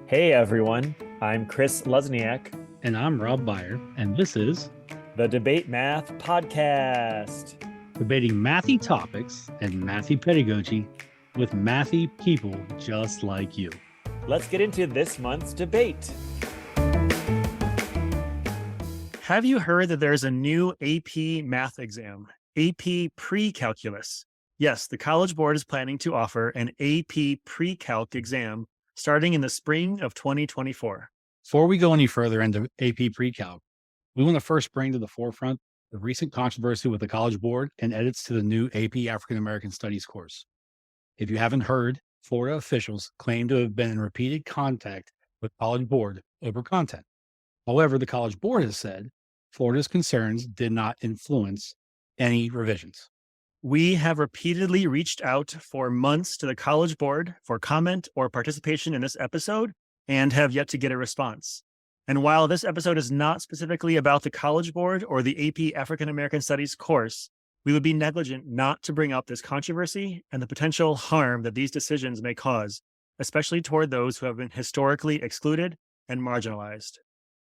Hey everyone, I'm Chris Lesniak, And I'm Rob Byer, and this is the Debate Math Podcast. Debating Mathy topics and mathy pedagogy with mathy people just like you. Let's get into this month's debate. Have you heard that there's a new AP math exam, AP PreCalculus? Yes, the College Board is planning to offer an AP PreCalc exam starting in the spring of 2024. Before we go any further into AP PreCalc, we want to first bring to the forefront the recent controversy with the College Board and edits to the new AP African American Studies course. If you haven't heard, Florida officials claim to have been in repeated contact with College Board over content. However, the College Board has said Florida's concerns did not influence any revisions. We have repeatedly reached out for months to the College Board for comment or participation in this episode and have yet to get a response. And while this episode is not specifically about the College Board or the AP African American Studies course, we would be negligent not to bring up this controversy and the potential harm that these decisions may cause, especially toward those who have been historically excluded and marginalized.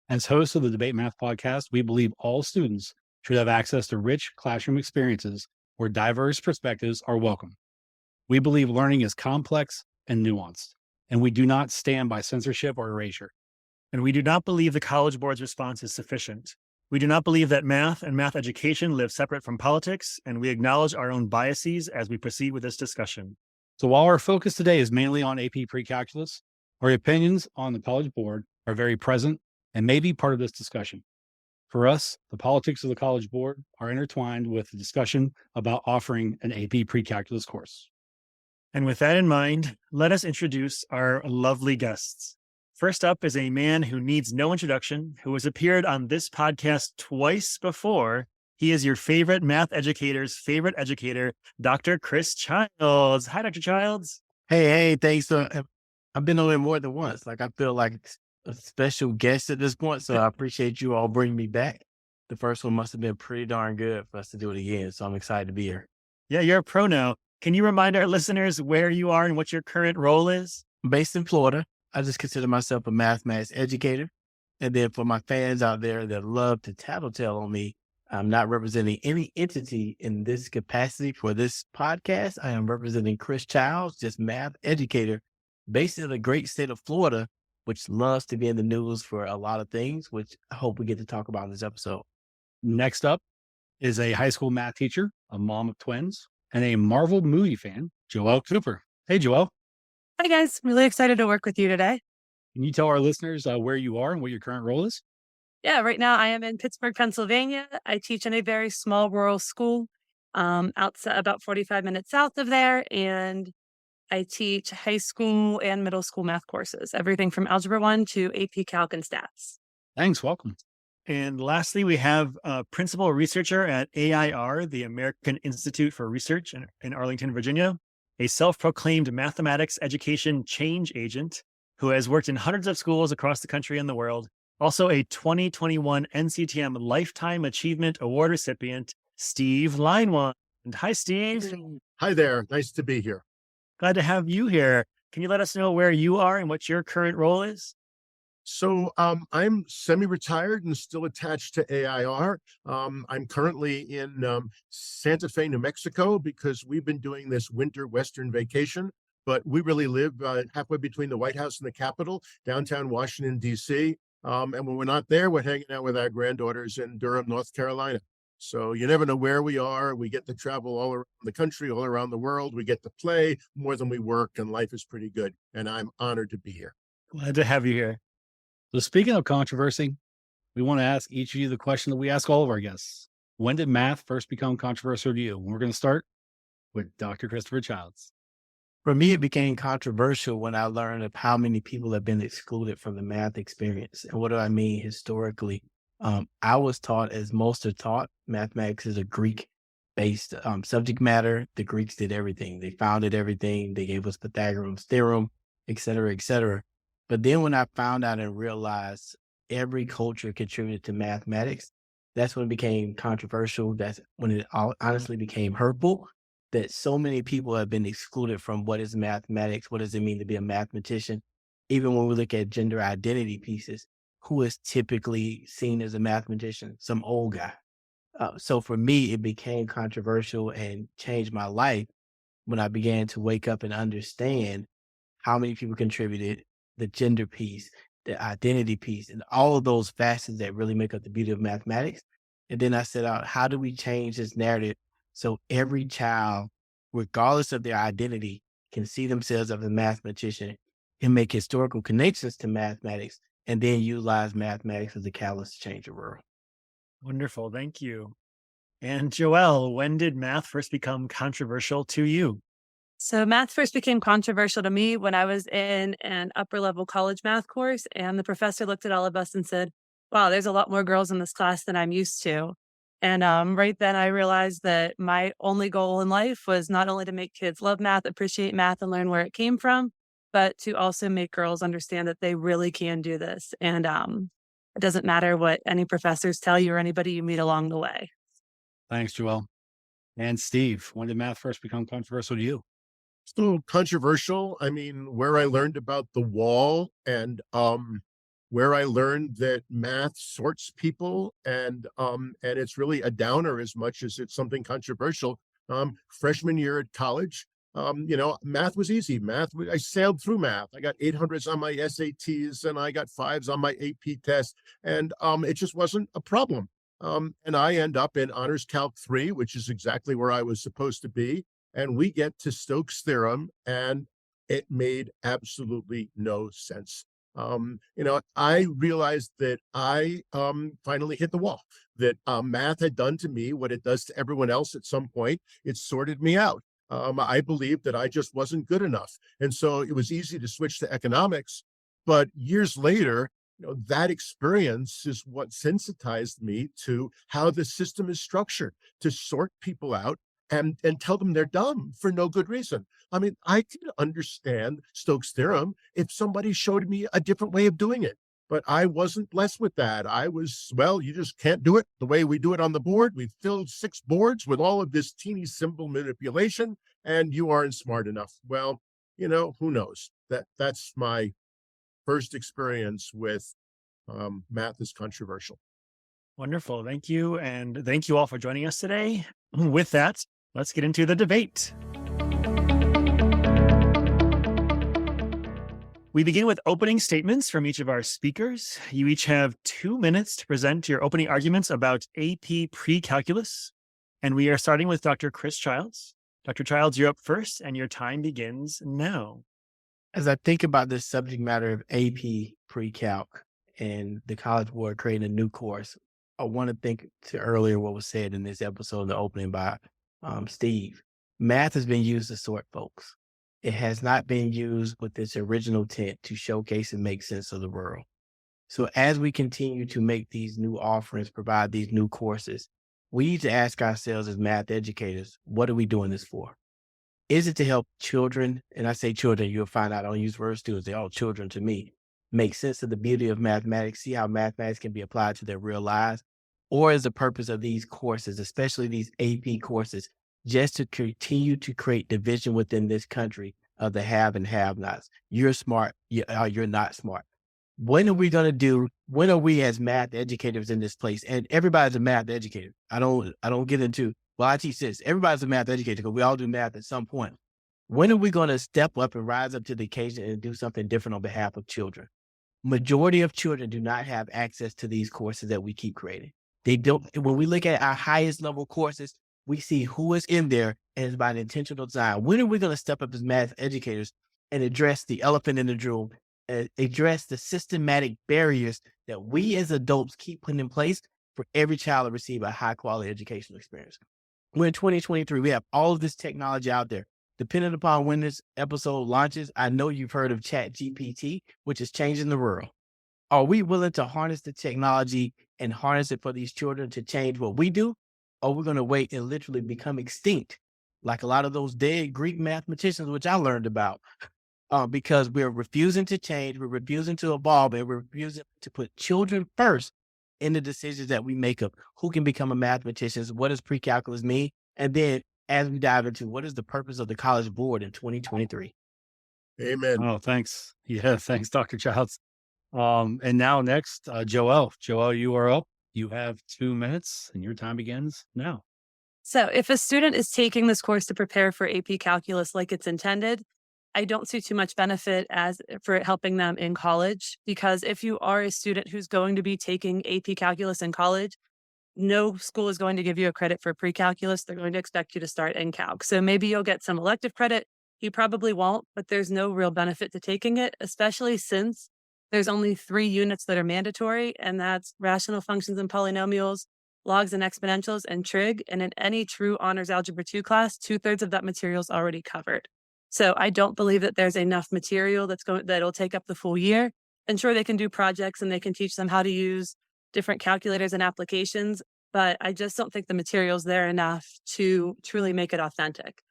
As hosts of the Debate Math Podcast, we believe all students should have access to rich classroom experiences where diverse perspectives are welcome. We believe learning is complex and nuanced, and we do not stand by censorship or erasure. And we do not believe the College Board's response is sufficient. We do not believe that math and math education live separate from politics, and we acknowledge our own biases as we proceed with this discussion. So while our focus today is mainly on AP PreCalculus, our opinions on the College Board are very present and may be part of this discussion. For us, the politics of the College Board are intertwined with the discussion about offering an AP PreCalculus course. And with that in mind, let us introduce our lovely guests. First up is a man who needs no introduction, who has appeared on this podcast twice before. He is your favorite math educator's favorite educator, Dr. Chris Childs. Hi, Dr. Childs. Hey, thanks. I've been on there more than once. Like, I feel like a special guest at this point, so I appreciate you all bringing me back. The first one must have been pretty darn good for us to do it again, so I'm excited to be here. Yeah, you're a pro now. Can you remind our listeners where you are and what your current role is? I'm based in Florida. I just consider myself a mathematics educator. And then for my fans out there that love to tattletale on me, I'm not representing any entity in this capacity for this podcast. I am representing Chris Childs, just math educator based in the great state of Florida, which loves to be in the news for a lot of things, which I hope we get to talk about in this episode. Next up is a high school math teacher, a mom of twins, and a Marvel movie fan, Joelle Cooper. Hey, Joelle. Hi, guys. Really excited to work with you today. Can you tell our listeners where you are and what your current role is? Yeah, right now I am in Pittsburgh, Pennsylvania. I teach in a very small rural school outside, about 45 minutes south of there. And I teach high school and middle school math courses, everything from Algebra 1 to AP Calc and Stats. Thanks. Welcome. And lastly, we have a principal researcher at AIR, the American Institute for Research in Arlington, Virginia, a self-proclaimed mathematics education change agent who has worked in hundreds of schools across the country and the world, also a 2021 NCTM Lifetime Achievement Award recipient, Steve Linewand. Hi, Steve. Hi there. Nice to be here. Glad to have you here. Can you let us know where you are and what your current role is? So I'm semi-retired and still attached to AIR. I'm currently in Santa Fe, New Mexico, because we've been doing this winter Western vacation, but we really live halfway between the White House and the Capitol, downtown Washington, D.C. And when we're not there, we're hanging out with our granddaughters in Durham, North Carolina. So you never know where we are. We get to travel all around the country, all around the world. We get to play more than we work, and life is pretty good. And I'm honored to be here. Glad to have you here. So speaking of controversy, we want to ask each of you the question that we ask all of our guests. When did math first become controversial to you? And we're going to start with Dr. Christopher Childs. For me, it became controversial when I learned of how many people have been excluded from the math experience. And what do I mean historically? I was taught, as most are taught, mathematics is a Greek-based subject matter. The Greeks did everything. They founded everything. They gave us Pythagoras' theorem, et cetera, et cetera. But then when I found out and realized every culture contributed to mathematics, that's when it became controversial. That's when it honestly became hurtful. that so many people have been excluded from what is mathematics, what does it mean to be a mathematician. Even when we look at gender identity pieces, who is typically seen as a mathematician? Some old guy. So for me, it became controversial and changed my life when I began to wake up and understand how many people contributed, the gender piece, the identity piece, and all of those facets that really make up the beauty of mathematics. And then I set out, how do we change this narrative so every child, regardless of their identity, can see themselves as a mathematician and make historical connections to mathematics, and then utilize mathematics as a catalyst to change the world. Wonderful. Thank you. And Joelle, when did math first become controversial to you? So math first became controversial to me when I was in an upper level college math course, and the professor looked at all of us and said, wow, there's a lot more girls in this class than I'm used to. And right then I realized that my only goal in life was not only to make kids love math, appreciate math, and learn where it came from, but to also make girls understand that they really can do this. And it doesn't matter what any professors tell you or anybody you meet along the way. Thanks, Joel. And Steve, when did math first become controversial to you? So controversial. I mean, where I learned about the wall and where I learned that math sorts people and it's really a downer as much as it's something controversial. Freshman year at college, math was easy. I sailed through math. I got 800s on my SATs and I got 5s on my AP test, and it just wasn't a problem. And I end up in Honors Calc 3, which is exactly where I was supposed to be. And we get to Stokes' theorem, and it made absolutely no sense. I realized that I finally hit the wall, that math had done to me what it does to everyone else at some point. It sorted me out. I believed that I just wasn't good enough. And so it was easy to switch to economics. But years later, that experience is what sensitized me to how the system is structured to sort people out and tell them they're dumb for no good reason. I mean, I could understand Stokes' theorem if somebody showed me a different way of doing it, but I wasn't blessed with that. I was, well, you just can't do it the way we do it on the board. We filled 6 boards with all of this teeny symbol manipulation, and you aren't smart enough. Well, who knows? That's my first experience with math is controversial. Wonderful. Thank you. And thank you all for joining us today. With that, let's get into the debate. We begin with opening statements from each of our speakers. You each have 2 minutes to present your opening arguments about AP PreCalculus. And we are starting with Dr. Chris Childs. Dr. Childs, you're up first, and your time begins now. As I think about this subject matter of AP PreCalc and the College Board creating a new course, I want to think to earlier what was said in this episode, the opening by Steve. Math has been used to sort folks. It has not been used with its original intent to showcase and make sense of the world. So as we continue to make these new offerings, provide these new courses, we need to ask ourselves as math educators, what are we doing this for? Is it to help children? And I say children, you'll find out I don't use words students, they're all children to me. Make sense of the beauty of mathematics, see how mathematics can be applied to their real lives? Or is the purpose of these courses, especially these AP courses, just to continue to create division within this country of the have and have-nots? You're smart, you're not smart. When are we as math educators in this place? And everybody's a math educator. I don't get into, well, I teach this. Everybody's a math educator because we all do math at some point. When are we going to step up and rise up to the occasion and do something different on behalf of children? Majority of children do not have access to these courses that we keep creating. They don't. When we look at our highest level courses, we see who is in there, and it's by an intentional design. When are we going to step up as math educators and address the elephant in the room, address the systematic barriers that we as adults keep putting in place for every child to receive a high quality educational experience? We're in 2023. We have all of this technology out there. Depending upon when this episode launches, I know you've heard of ChatGPT, which is changing the world. Are we willing to harness the technology and harness it for these children to change what we do? Or we're going to wait and literally become extinct, like a lot of those dead Greek mathematicians, which I learned about, because we're refusing to change, we're refusing to evolve, and we're refusing to put children first in the decisions that we make of who can become a mathematician, what does pre-calculus mean, and then as we dive into what is the purpose of the College Board in 2023. Amen. Oh, thanks. Yeah, thanks, Dr. Childs. And now next, Joelle. Joelle, you are up. You have 2 minutes and your time begins now. So if a student is taking this course to prepare for AP Calculus like it's intended, I don't see too much benefit as for it helping them in college, because if you are a student who's going to be taking AP Calculus in college, no school is going to give you a credit for pre-calculus. They're going to expect you to start in calc. So maybe you'll get some elective credit. You probably won't, but there's no real benefit to taking it, especially since there's only 3 units that are mandatory, and that's rational functions and polynomials, logs and exponentials, and trig. And in any true honors algebra 2 class, 2/3 of that material is already covered. So I don't believe that there's enough material that'll take up the full year. And sure, they can do projects and they can teach them how to use different calculators and applications, but I just don't think the material's there enough to truly make it authentic.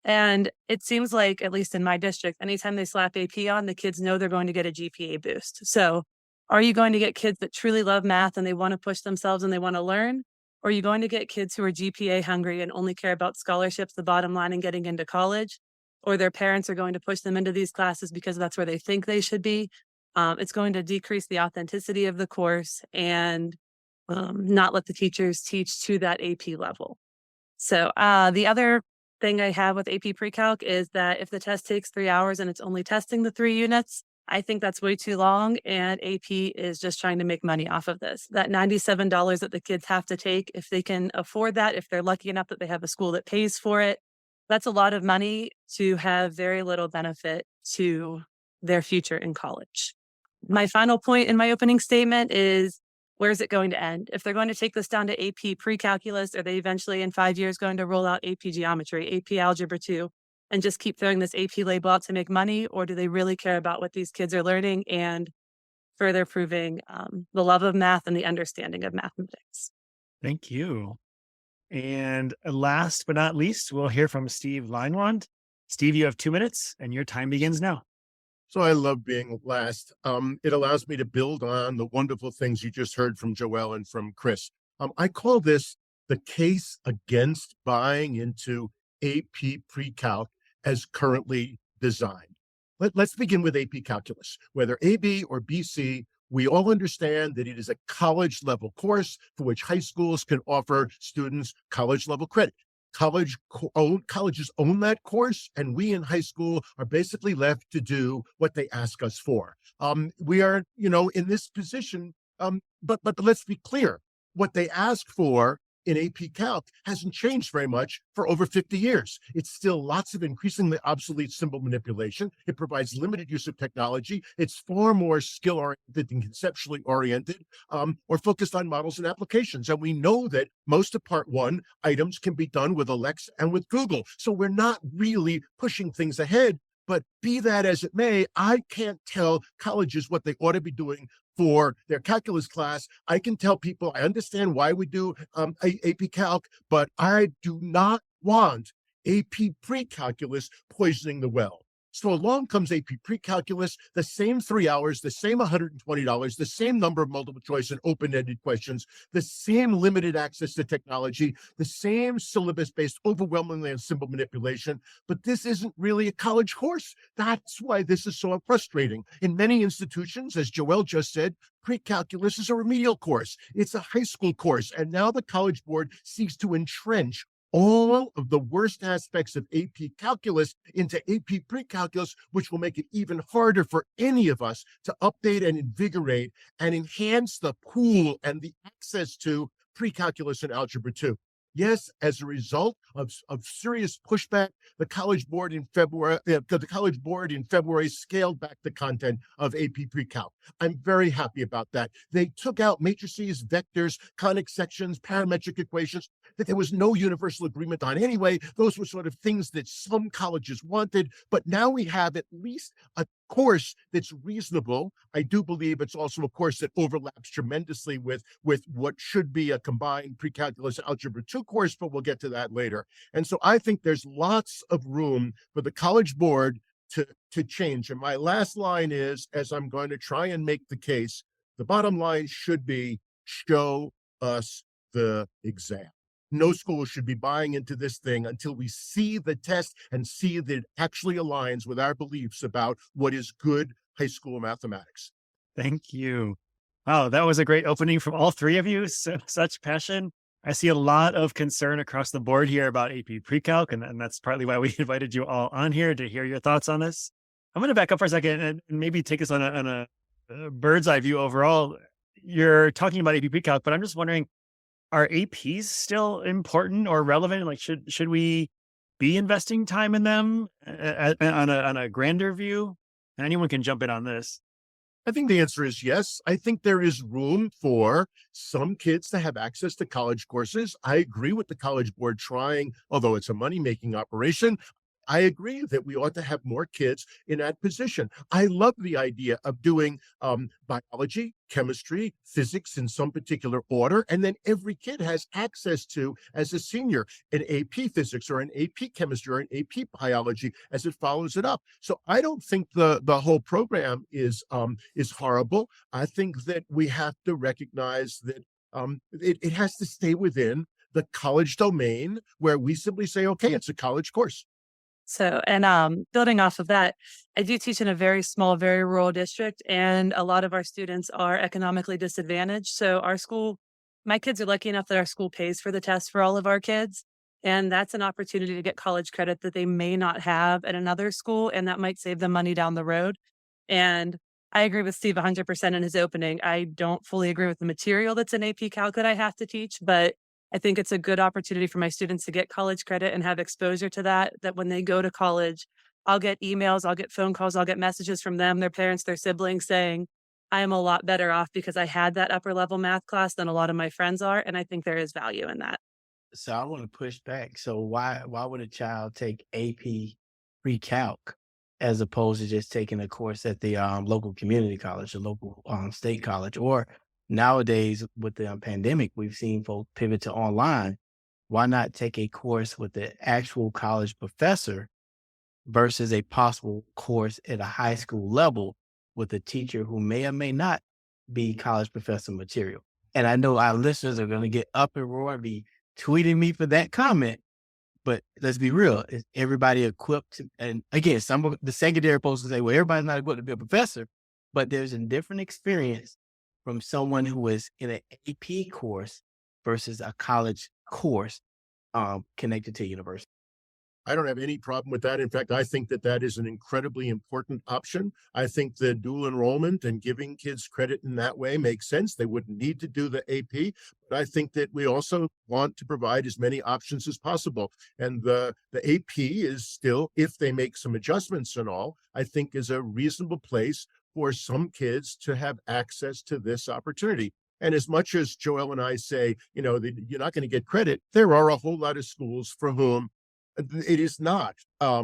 And it seems like, at least in my district, anytime they slap AP on, the kids know they're going to get a GPA boost. So are you going to get kids that truly love math and they want to push themselves and they want to learn? Or are you going to get kids who are GPA hungry and only care about scholarships, the bottom line, and getting into college? Or their parents are going to push them into these classes because that's where they think they should be? It's going to decrease the authenticity of the course and not let the teachers teach to that AP level. So the other thing I have with AP PreCalc is that if the test takes 3 hours and it's only testing the 3 units, I think that's way too long, and AP is just trying to make money off of this. That $97 that the kids have to take, if they can afford that, if they're lucky enough that they have a school that pays for it, that's a lot of money to have very little benefit to their future in college. My final point in my opening statement is, where's it going to end? If they're going to take this down to AP PreCalculus, are they eventually in 5 years going to roll out AP Geometry, AP Algebra 2, and just keep throwing this AP label out to make money? Or do they really care about what these kids are learning and further proving the love of math and the understanding of mathematics? Thank you. And last but not least, we'll hear from Steve Leinwand. Steve, you have 2 minutes and your time begins now. So I love being last. It allows me to build on the wonderful things you just heard from Joelle and from Chris. I call this the case against buying into AP PreCalc as currently designed. Let's begin with AP Calculus. Whether AB or BC, we all understand that it is a college level course for which high schools can offer students college level credit. Colleges own that course, and we in high school are basically left to do what they ask us for. We are, in this position, but let's be clear. What they ask for in AP Calc hasn't changed very much for over 50 years. It's still lots of increasingly obsolete symbol manipulation. It provides limited use of technology. It's far more skill-oriented than conceptually oriented, or focused on models and applications. And we know that most of Part 1 items can be done with Alexa and with Google. So we're not really pushing things ahead. But be that as it may, I can't tell colleges what they ought to be doing for their calculus class. I can tell people I understand why we do AP Calc, but I do not want AP PreCalculus poisoning the well. So along comes AP PreCalculus, the same 3 hours, the same $120, the same number of multiple choice and open-ended questions, the same limited access to technology, the same syllabus based overwhelmingly on symbol manipulation. But this isn't really a college course. That's why this is so frustrating. In many institutions, as Joelle just said, pre-calculus is a remedial course. It's a high school course. And now the College Board seeks to entrench all of the worst aspects of AP Calculus into AP PreCalculus, which will make it even harder for any of us to update and invigorate and enhance the pool and the access to pre-calculus and Algebra 2. Yes, as a result of serious pushback, the College Board in February scaled back the content of AP PreCalc. I'm very happy about that. They took out matrices, vectors, conic sections, parametric equations that there was no universal agreement on anyway. Those were sort of things that some colleges wanted, but now we have at least a course that's reasonable. I do believe it's also a course that overlaps tremendously with what should be a combined pre-calculus Algebra 2 course, but we'll get to that later. And so I think there's lots of room for the College Board to change. And my last line is, as I'm going to try and make the case, the bottom line should be, show us the exam. no school should be buying into this thing until we see the test and see that it actually aligns with our beliefs about what is good high school mathematics. Thank you. Wow, that was a great opening from all three of you. Such passion. I see a lot of concern across the board here about AP PreCalc, and that's partly why we invited you all on here to hear your thoughts on this. I'm going to back up for a second and maybe take us on a bird's eye view overall. You're talking about AP PreCalc, but I'm just wondering, are APs still important or relevant? Like, should we be investing time in them on a grander view? And anyone can jump in on this. I think the answer is yes. I think there is room for some kids to have access to college courses. I agree with the College Board trying, although it's a money-making operation. I agree that we ought to have more kids in that position. I love the idea of doing biology, chemistry, physics in some particular order, and then every kid has access to, as a senior, an AP physics or an AP chemistry or an AP biology as it follows it up. So I don't think the whole program is horrible. I think that we have to recognize that it has to stay within the college domain, where we simply say, okay, it's a college course. So, and building off of that, I do teach in a very small, very rural district, and a lot of our students are economically disadvantaged. So our school, my kids are lucky enough that our school pays for the test for all of our kids. And that's an opportunity to get college credit that they may not have at another school, and that might save them money down the road. And I agree with Steve 100% in his opening. I don't fully agree with the material that's in AP Calc that I have to teach, but I think it's a good opportunity for my students to get college credit and have exposure to that when they go to college, I'll get emails, I'll get phone calls, I'll get messages from them, their parents, their siblings saying, I am a lot better off because I had that upper level math class than a lot of my friends are. And I think there is value in that. So I want to push back. So why would a child take AP PreCalc as opposed to just taking a course at the local community college, or local state college? Or nowadays with the pandemic, we've seen folks pivot to online. Why not take a course with the actual college professor versus a possible course at a high school level with a teacher who may or may not be college professor material? And I know our listeners are going to get up and roar and be tweeting me for that comment, but let's be real. Is everybody equipped? And again, some of the secondary folks will say, well, everybody's not equipped to be a professor, but there's a different experience from someone who is in an AP course versus a college course connected to university. I don't have any problem with that. In fact, I think that that is an incredibly important option. I think the dual enrollment and giving kids credit in that way makes sense. They wouldn't need to do the AP, but I think that we also want to provide as many options as possible. And the AP is still, if they make some adjustments and all, I think is a reasonable place for some kids to have access to this opportunity. And as much as Joel and I say, you're not going to get credit, there are a whole lot of schools for whom it is not a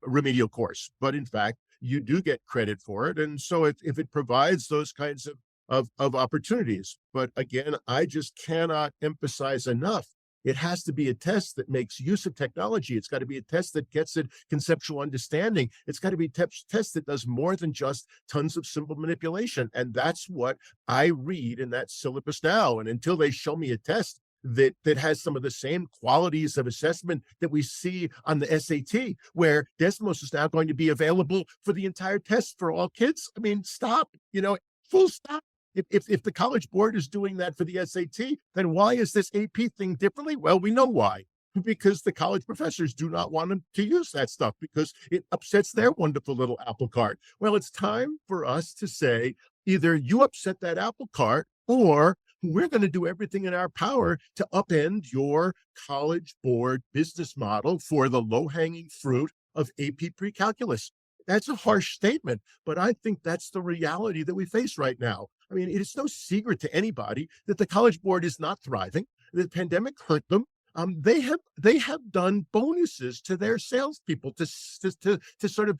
remedial course, but in fact, you do get credit for it. And so if it provides those kinds of opportunities, but again, I just cannot emphasize enough, it has to be a test that makes use of technology. It's got to be a test that gets at conceptual understanding. It's got to be a test that does more than just tons of simple manipulation. And that's what I read in that syllabus now. And until they show me a test that has some of the same qualities of assessment that we see on the SAT, where Desmos is now going to be available for the entire test for all kids. I mean, stop, full stop. If the College Board is doing that for the SAT, then why is this AP thing differently? Well, we know why. Because the college professors do not want them to use that stuff because it upsets their wonderful little apple cart. Well, it's time for us to say, either you upset that apple cart, or we're going to do everything in our power to upend your College Board business model for the low-hanging fruit of AP PreCalculus. That's a harsh statement, but I think that's the reality that we face right now. I mean, it is no secret to anybody that the College Board is not thriving. The pandemic hurt them. They have done bonuses to their salespeople to sort of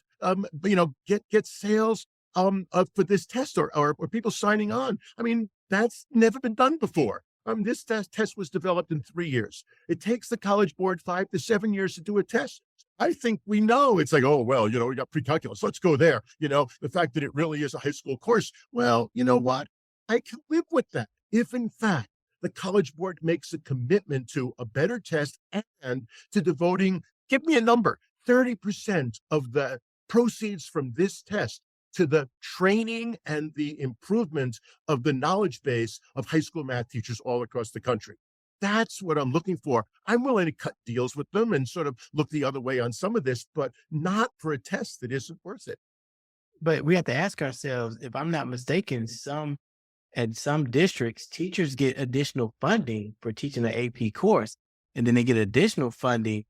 get sales for this test or people signing on. I mean, that's never been done before. This test was developed in 3 years. It takes the College Board 5 to 7 years to do a test. I think we know it's like, oh, well, we got PreCalculus. Let's go there. The fact that it really is a high school course. Well, you know what? I can live with that if, in fact, the College Board makes a commitment to a better test and to devoting, give me a number, 30% of the proceeds from this test to the training and the improvement of the knowledge base of high school math teachers all across the country. That's what I'm looking for. I'm willing to cut deals with them and sort of look the other way on some of this, but not for a test that isn't worth it. But we have to ask ourselves, if I'm not mistaken, at some districts, teachers get additional funding for teaching the AP course, and then they get additional funding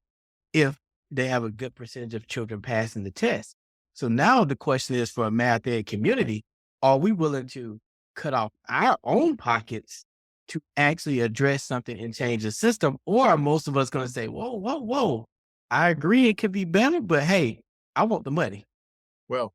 if they have a good percentage of children passing the test. So now the question is, for a math ed community, are we willing to cut off our own pockets to actually address something and change the system? Or are most of us going to say, whoa, I agree it could be better, but hey, I want the money. Well,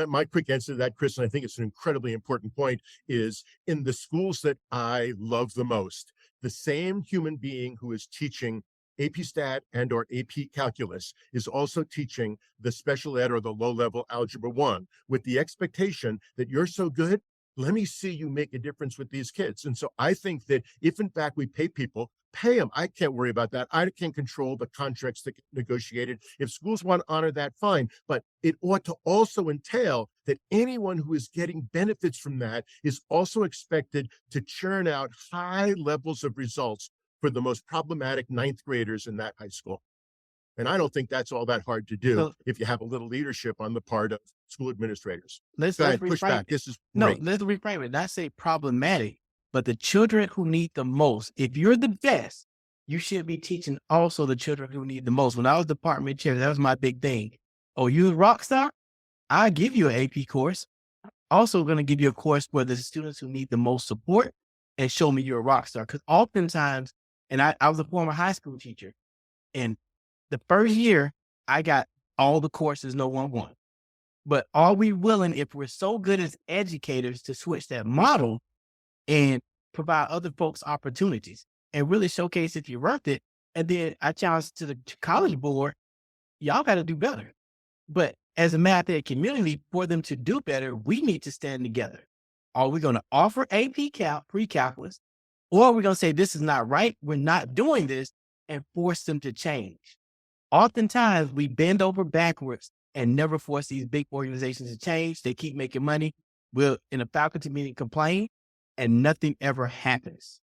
my quick answer to that, Chris, and I think it's an incredibly important point, is in the schools that I love the most, the same human being who is teaching AP Stat and or AP Calculus is also teaching the special ed or the low-level Algebra 1 with the expectation that you're so good, let me see you make a difference with these kids. And so I think that if in fact we pay people, pay them. I can't worry about that. I can't control the contracts that get negotiated. If schools want to honor that, fine. But it ought to also entail that anyone who is getting benefits from that is also expected to churn out high levels of results for the most problematic ninth graders in that high school. And I don't think that's all that hard to do if you have a little leadership on the part of school administrators. Let's push back. This is great. Let's reframe it. Not say problematic, but the children who need the most. If you're the best, you should be teaching also the children who need the most. When I was department chair, that was my big thing. Oh, you a rock star? I'll give you an AP course. Also going to give you a course where the students who need the most support and show me you're a rock star. Because oftentimes, and I was a former high school teacher, and the first year I got all the courses no one won. But are we willing, if we're so good as educators, to switch that model and provide other folks opportunities and really showcase if you're worth it? And then I challenge to the College Board, y'all got to do better. But as a math ed community, for them to do better, we need to stand together. Are we going to offer AP PreCalculus, or are we going to say this is not right, we're not doing this, and force them to change? Oftentimes, we bend over backwards and never force these big organizations to change. They keep making money. We'll, in a faculty meeting, complain, and nothing ever happens.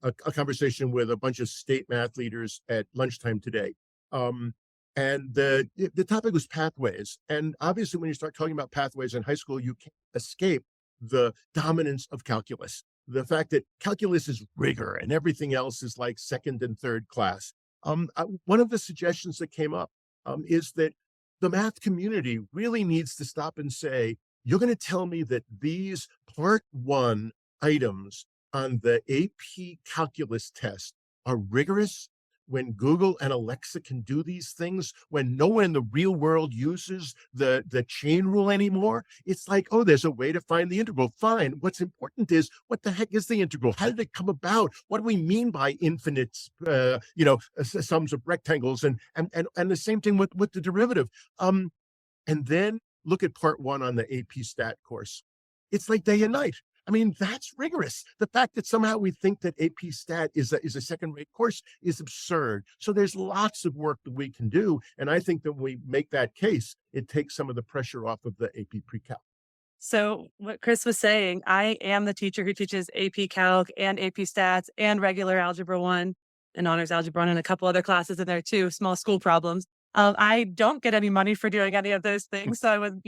A conversation with a bunch of state math leaders at lunchtime today. And the topic was pathways. And obviously, when you start talking about pathways in high school, you can't escape the dominance of calculus. The fact that calculus is rigor and everything else is like second and third class. One of the suggestions that came up is that the math community really needs to stop and say, you're going to tell me that these part 1 items on the AP Calculus test are rigorous when Google and Alexa can do these things, when no one in the real world uses the chain rule anymore? It's like, oh, there's a way to find the integral. Fine. What's important is, what the heck is the integral? How did it come about? What do we mean by infinite, sums of rectangles? And the same thing with the derivative. And then look at part 1 on the AP Stat course. It's like day and night. I mean, that's rigorous. The fact that somehow we think that AP Stat is a second-rate course is absurd. So there's lots of work that we can do. And I think that when we make that case, it takes some of the pressure off of the AP PreCalc. So what Chris was saying, I am the teacher who teaches AP Calc and AP Stats and regular Algebra 1 and Honors Algebra 1 and a couple other classes in there too, small school problems. I don't get any money for doing any of those things. So I would,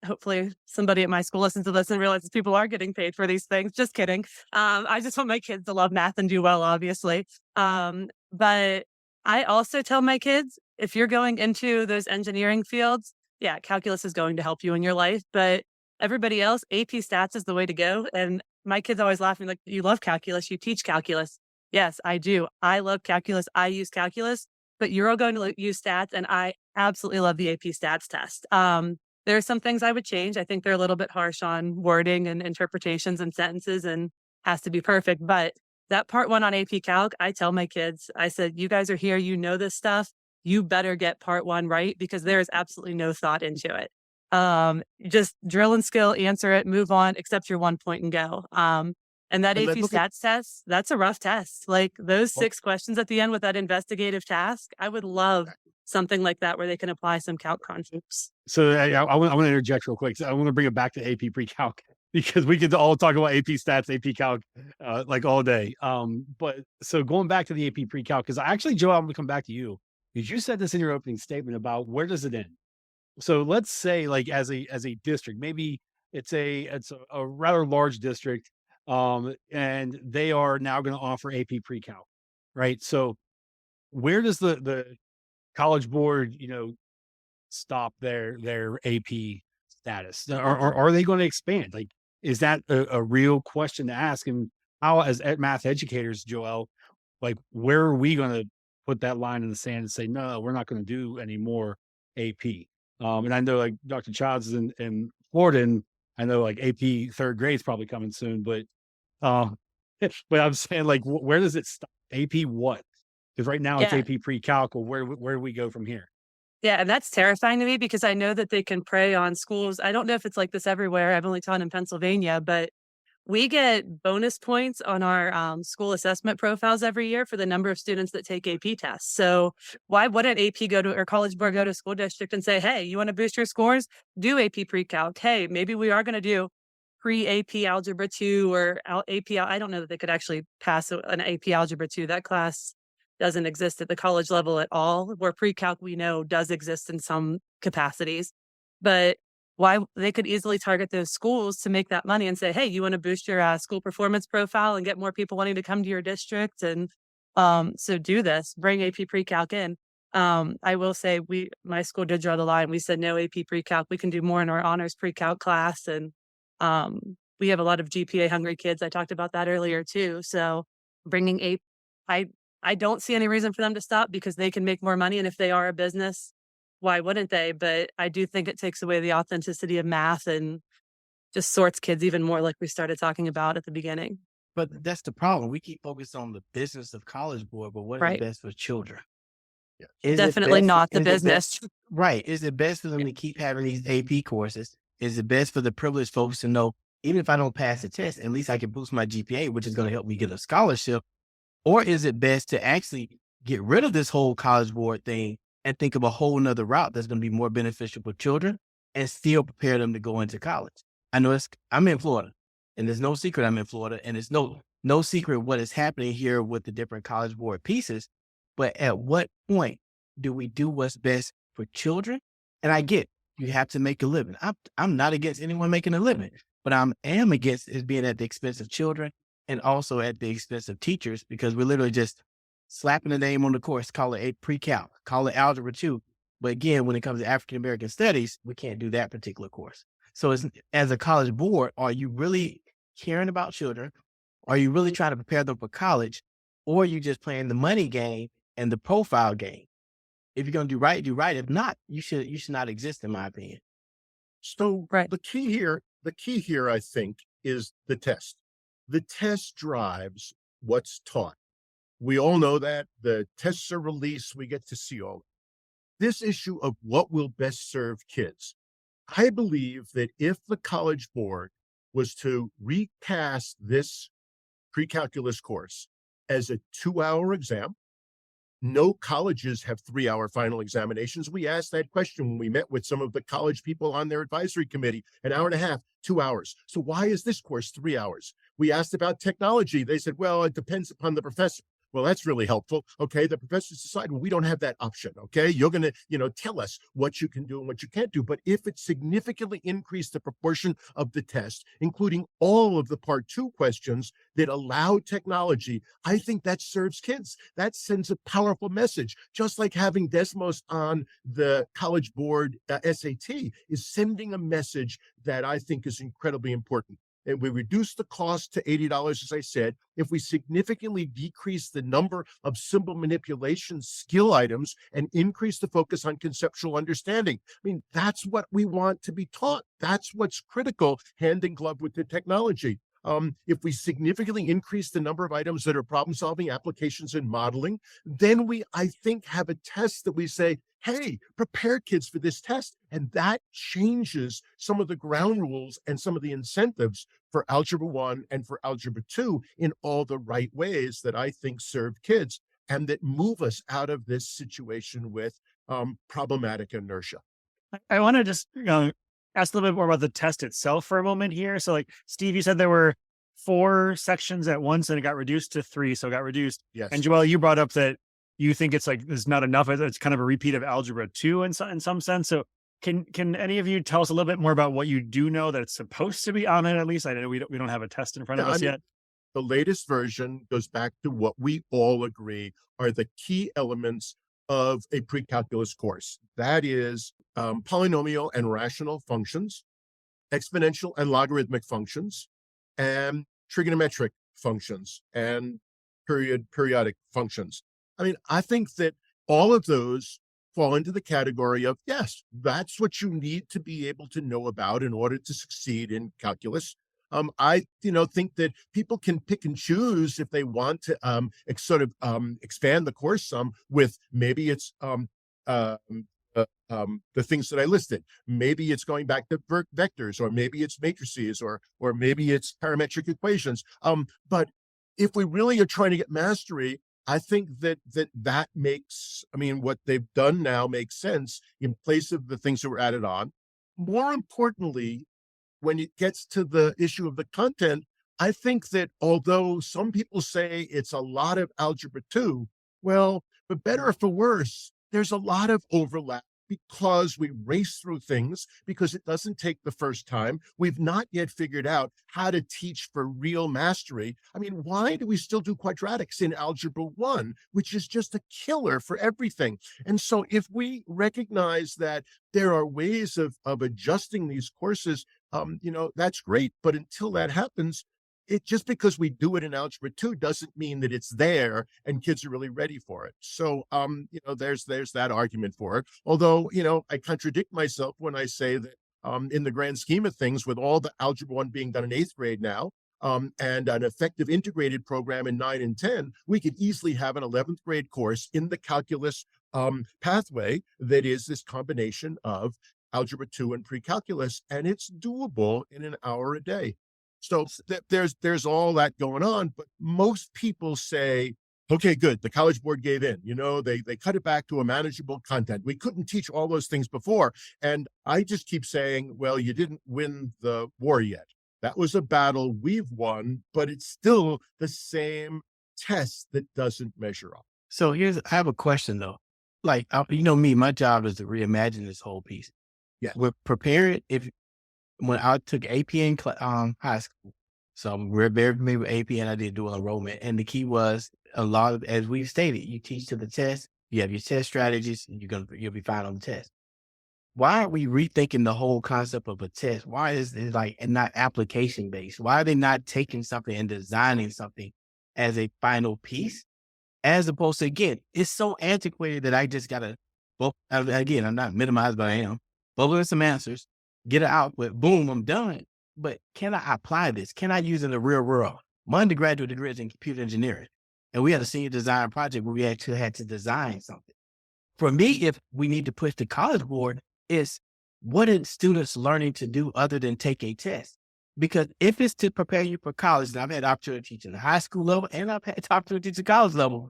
hopefully somebody at my school listens to this and realizes people are getting paid for these things. Just kidding. I just want my kids to love math and do well, obviously. But I also tell my kids, if you're going into those engineering fields, yeah, calculus is going to help you in your life, but everybody else, AP Stats is the way to go. And my kids always laughing like, you love calculus, you teach calculus. Yes, I do. I love calculus. I use calculus, but you're all going to use stats. And I absolutely love the AP Stats test. There are some things I would change. I think they're a little bit harsh on wording and interpretations and sentences and has to be perfect. But that part 1 on AP Calc, I tell my kids, I said, you guys are here, you know this stuff. You better get part 1 right, because there is absolutely no thought into it. Just drill and skill, answer it, move on, accept your 1 point and go. And that And AP look at stats test, that's a rough test. Like those well, 6 questions at the end with that investigative task, I would love something like that where they can apply some calc concepts. So I want to interject real quick. So I want to bring it back to AP PreCalc because we could all talk about AP stats, AP Calc, like all day. But so going back to the AP PreCalc, because Joe, I'm going to come back to you because you said this in your opening statement about where does it end. So let's say, like as a district, maybe it's a rather large district, and they are now going to offer AP PreCalc, right? So where does the College Board, stop their AP status? Are they going to expand? Like, is that a real question to ask? And how, as math educators, Joel, like, where are we going to put that line in the sand and say, no, we're not going to do any more AP? And I know like Dr. Childs is in Florida, and I know like AP third grade is probably coming soon, but but I'm saying like, where does it stop? AP what? Because right now it's Yeah. AP PreCalc. Where do we go from here? Yeah, and that's terrifying to me because I know that they can prey on schools. I don't know if it's like this everywhere. I've only taught in Pennsylvania, but we get bonus points on our school assessment profiles every year for the number of students that take AP tests. So why wouldn't AP go to or College Board go to school district and say, hey, you want to boost your scores? Do AP PreCalc. Hey, maybe we are going to do pre-AP Algebra 2 or AP. I don't know that they could actually pass an AP Algebra 2. That class doesn't exist at the college level at all, where PreCalc we know does exist in some capacities. But why they could easily target those schools to make that money and say, hey, you want to boost your school performance profile and get more people wanting to come to your district. And so do this, bring AP PreCalc in. I will say my school did draw the line. We said no AP PreCalc. We can do more in our honors PreCalc class. And we have a lot of GPA hungry kids. I talked about that earlier too. So bringing AP, I don't see any reason for them to stop because they can make more money. And if they are a business, why wouldn't they? But I do think it takes away the authenticity of math and just sorts kids even more, like we started talking about at the beginning. But that's the problem. We keep focused on the business of College Board, but what is Right. best for children? yeah. Is it Definitely best- not the is it best- business. Right. Is it best for them to keep having these AP courses? Is it best for the privileged folks to know, even if I don't pass the test, at least I can boost my GPA, which is going to help me get a scholarship? Or is it best to actually get rid of this whole College Board thing and think of a whole nother route that's going to be more beneficial for children and still prepare them to go into college? I know I'm in Florida, and there's no secret I'm in Florida, and it's no secret what is happening here with the different College Board pieces. But at what point do we do what's best for children? And I get you have to make a living. I'm not against anyone making a living, but I am against it being at the expense of children and also at the expense of teachers, because we're literally just slapping the name on the course, call it AP PreCalc, call it Algebra 2. But again, when it comes to African American studies, we can't do that particular course. So as a College Board, are you really caring about children? Are you really trying to prepare them for college? Or are you just playing the money game and the profile game? If you're going to do right, do right. If not, you should not exist, in my opinion. So Right. the key here, I think, is the test. The test drives what's taught. We all know that the tests are released. We get to see all. This issue of what will best serve kids. I believe that if the College Board was to recast this pre-calculus course as a 2-hour exam, no colleges have 3-hour final examinations. We asked that question when we met with some of the college people on their advisory committee, 1.5 hours, 2 hours. So why is this course 3 hours? We asked about technology. They said, well, it depends upon the professor. Well, that's really helpful. Okay, the professors decide, well, we don't have that option. Okay, you're going to, tell us what you can do and what you can't do. But if it significantly increased the proportion of the test, including all of the part 2 questions that allow technology, I think that serves kids. That sends a powerful message. Just like having Desmos on the College Board SAT is sending a message that I think is incredibly important. And we reduce the cost to $80, as I said. If we significantly decrease the number of symbol manipulation skill items and increase the focus on conceptual understanding, I mean, that's what we want to be taught. That's what's critical, hand in glove with the technology. If we significantly increase the number of items that are problem solving, applications, and modeling, then we, I think, have a test that we say, hey, prepare kids for this test. And that changes some of the ground rules and some of the incentives for Algebra 1 and for Algebra 2 in all the right ways that I think serve kids and that move us out of this situation with problematic inertia. I want to just ask a little bit more about the test itself for a moment here. So, like Steve, you said there were 4 sections at once, and it got reduced to 3, so it got reduced. Yes. And Joelle, you brought up that you think it's like there's not enough. It's kind of a repeat of Algebra 2 in some sense. So, can any of you tell us a little bit more about what you do know that it's supposed to be on it? At least I know we don't have a test in front of us yet. The latest version goes back to what we all agree are the key elements of a pre-calculus course. That is polynomial and rational functions, exponential and logarithmic functions, and trigonometric functions, and periodic functions. I mean, I think that all of those fall into the category of, yes, that's what you need to be able to know about in order to succeed in calculus. I think that people can pick and choose if they want to expand the course some with maybe it's the things that I listed. Maybe it's going back to vectors, or maybe it's matrices, or maybe it's parametric equations. But if we really are trying to get mastery, I think that makes, what they've done now makes sense in place of the things that were added on. More importantly, when it gets to the issue of the content, I think that although some people say it's a lot of Algebra 2, well, for better or for worse, there's a lot of overlap because we race through things, because it doesn't take the first time. We've not yet figured out how to teach for real mastery. Why do we still do quadratics in Algebra 1, which is just a killer for everything? And so if we recognize that there are ways of adjusting these courses, that's great. But until that happens, just because we do it in Algebra 2 doesn't mean that it's there and kids are really ready for it. So, there's that argument for it. Although, I contradict myself when I say that in the grand scheme of things, with all the Algebra 1 being done in 8th grade now, and an effective integrated program in 9 and 10, we could easily have an 11th grade course in the calculus pathway that is this combination of Algebra 2 and pre-calculus, and it's doable in an hour a day. So there's all that going on, but most people say, okay, good, the College Board gave in. They cut it back to a manageable content. We couldn't teach all those things before. And I just keep saying, well, you didn't win the war yet. That was a battle we've won, but it's still the same test that doesn't measure up. So I have a question though. Like, me, my job is to reimagine this whole piece. Yeah. We're prepared. When I took AP in high school, so we're very familiar with AP, and I did dual enrollment. And the key was as we've stated, you teach to the test, you have your test strategies, and you'll be fine on the test. Why are we rethinking the whole concept of a test? Why is it and not application based? Why are they not taking something and designing something as a final piece, as opposed to, again, it's so antiquated that I just gotta. Well, again, I'm not minimized, but I am. Bubble in some answers. Get it out with, boom, I'm done. But can I apply this? Can I use it in the real world? My undergraduate degree is in computer engineering, and we had a senior design project where we actually had to design something. For me, if we need to push the College Board, is what are students learning to do other than take a test? Because if it's to prepare you for college, and I've had the opportunity to teach in the high school level, and I've had the opportunity to teach at the college level.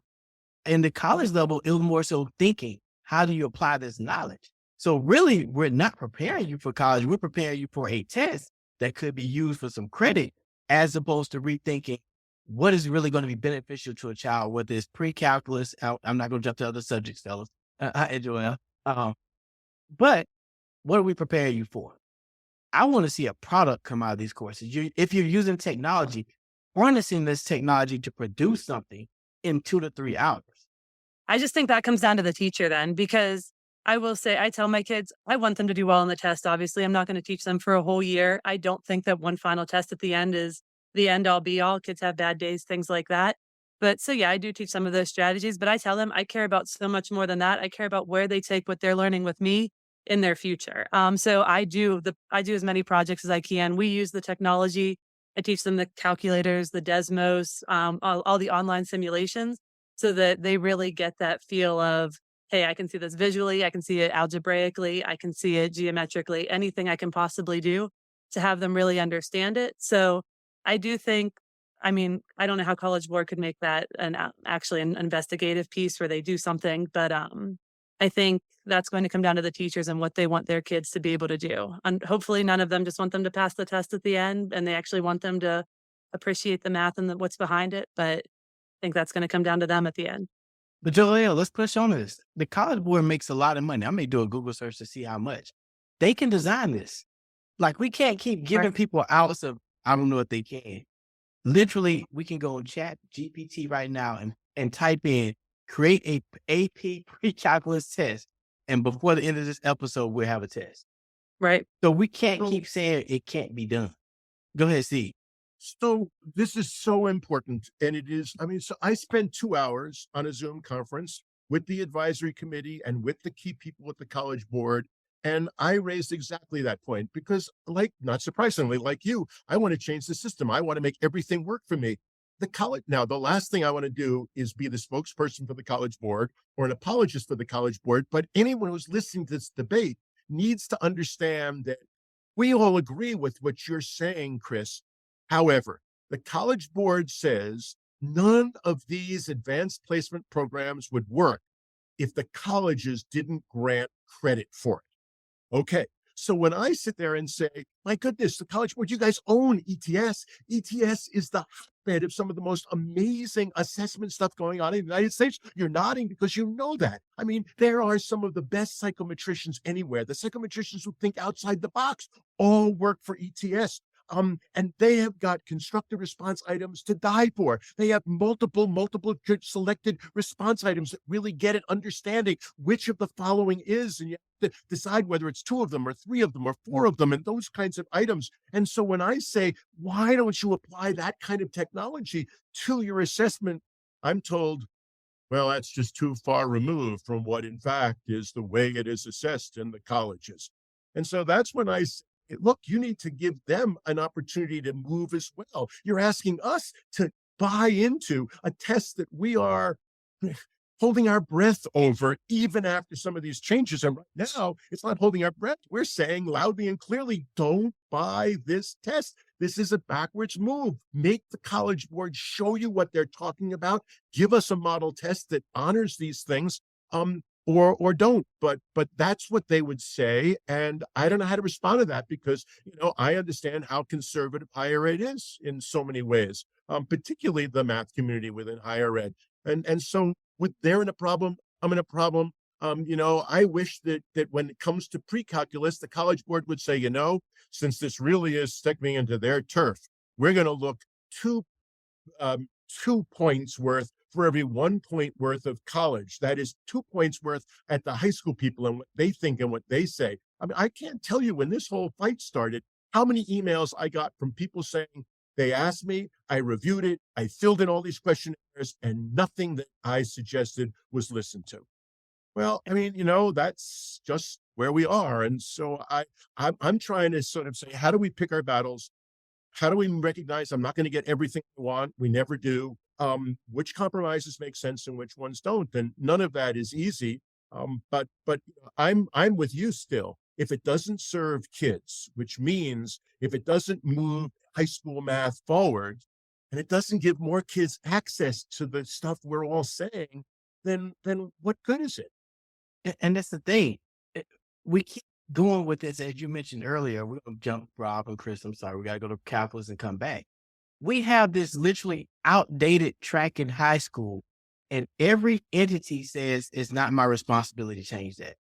In the college level, it was more so thinking, how do you apply this knowledge? So really, we're not preparing you for college. We're preparing you for a test that could be used for some credit, as opposed to rethinking what is really going to be beneficial to a child, whether it's pre-calculus. I'm not going to jump to other subjects, fellas. Joelle. But what are we preparing you for? I want to see a product come out of these courses. If you're using technology, harnessing this technology to produce something in 2 to 3 hours. I just think that comes down to the teacher then, because I will say, I tell my kids, I want them to do well on the test. Obviously, I'm not going to teach them for a whole year. I don't think that one final test at the end is the end all be all. Kids have bad days, things like that. But so, yeah, I do teach some of those strategies, but I tell them I care about so much more than that. I care about where they take what they're learning with me in their future. So I do as many projects as I can. We use the technology I teach them the calculators, the Desmos, all the online simulations, so that they really get that feel of, hey, I can see this visually, I can see it algebraically, I can see it geometrically, anything I can possibly do to have them really understand it. So I do think, I mean, I don't know how College Board could make that actually an investigative piece where they do something, but I think that's going to come down to the teachers and what they want their kids to be able to do. And hopefully none of them just want them to pass the test at the end, and they actually want them to appreciate the math and what's behind it. But I think that's going to come down to them at the end. But Joel, let's push on this. The College Board makes a lot of money. I may do a Google search to see how much. They can design this. Like, we can't keep giving people hours of, I don't know if they can. Literally, we can go on Chat GPT right now and type in, create a AP PreCalculus test. And before the end of this episode, we'll have a test. Right. So we can't keep saying it can't be done. Go ahead, Steve. So this is so important. And it is, I mean, so I spent 2 hours on a Zoom conference with the advisory committee and with the key people at the College Board. And I raised exactly that point because, like, not surprisingly, like you, I want to change the system. I want to make everything work for me. Now, the last thing I want to do is be the spokesperson for the College Board or an apologist for the College Board. But anyone who's listening to this debate needs to understand that we all agree with what you're saying, Chris. However, the College Board says none of these advanced placement programs would work if the colleges didn't grant credit for it. Okay, so when I sit there and say, my goodness, the College Board, you guys own ETS. ETS is the hotbed of some of the most amazing assessment stuff going on in the United States. You're nodding because you know that. I mean, there are some of the best psychometricians anywhere. The psychometricians who think outside the box all work for ETS. And they have got constructive response items to die for. They have multiple selected response items that really get at understanding which of the following is, and you have to decide whether it's 2 of them or 3 of them or 4 of them and those kinds of items. And so when I say, why don't you apply that kind of technology to your assessment, I'm told, well, that's just too far removed from what in fact is the way it is assessed in the colleges. And so that's when I say, look, you need to give them an opportunity to move as well. You're asking us to buy into a test that we are holding our breath over even after some of these changes. And right now, it's not holding our breath. We're saying loudly and clearly, don't buy this test. This is a backwards move. Make the College Board show you what they're talking about. Give us a model test that honors these things. Or don't, but that's what they would say. And I don't know how to respond to that because, I understand how conservative higher ed is in so many ways, particularly the math community within higher ed. And so they're in a problem, I'm in a problem. I wish that when it comes to pre-calculus, the College Board would say, since this really is stepping into their turf, we're going to look 2 points worth for every 1 point worth of college. That is 2 points worth at the high school people and what they think and what they say. I mean, I can't tell you when this whole fight started, how many emails I got from people saying they asked me, I reviewed it, I filled in all these questionnaires, and nothing that I suggested was listened to. Well, I mean, that's just where we are. And so I'm trying to sort of say, how do we pick our battles? How do we recognize I'm not going to get everything we want? We never do. Which compromises make sense and which ones don't? And none of that is easy. But I'm with you still. If it doesn't serve kids, which means if it doesn't move high school math forward, and it doesn't give more kids access to the stuff we're all saying, then what good is it? And that's the thing. We keep going with this, as you mentioned earlier. We're going to jump, Rob and Chris. I'm sorry. We got to go to calculus and come back. We have this literally outdated track in high school, and every entity says it's not my responsibility to change that.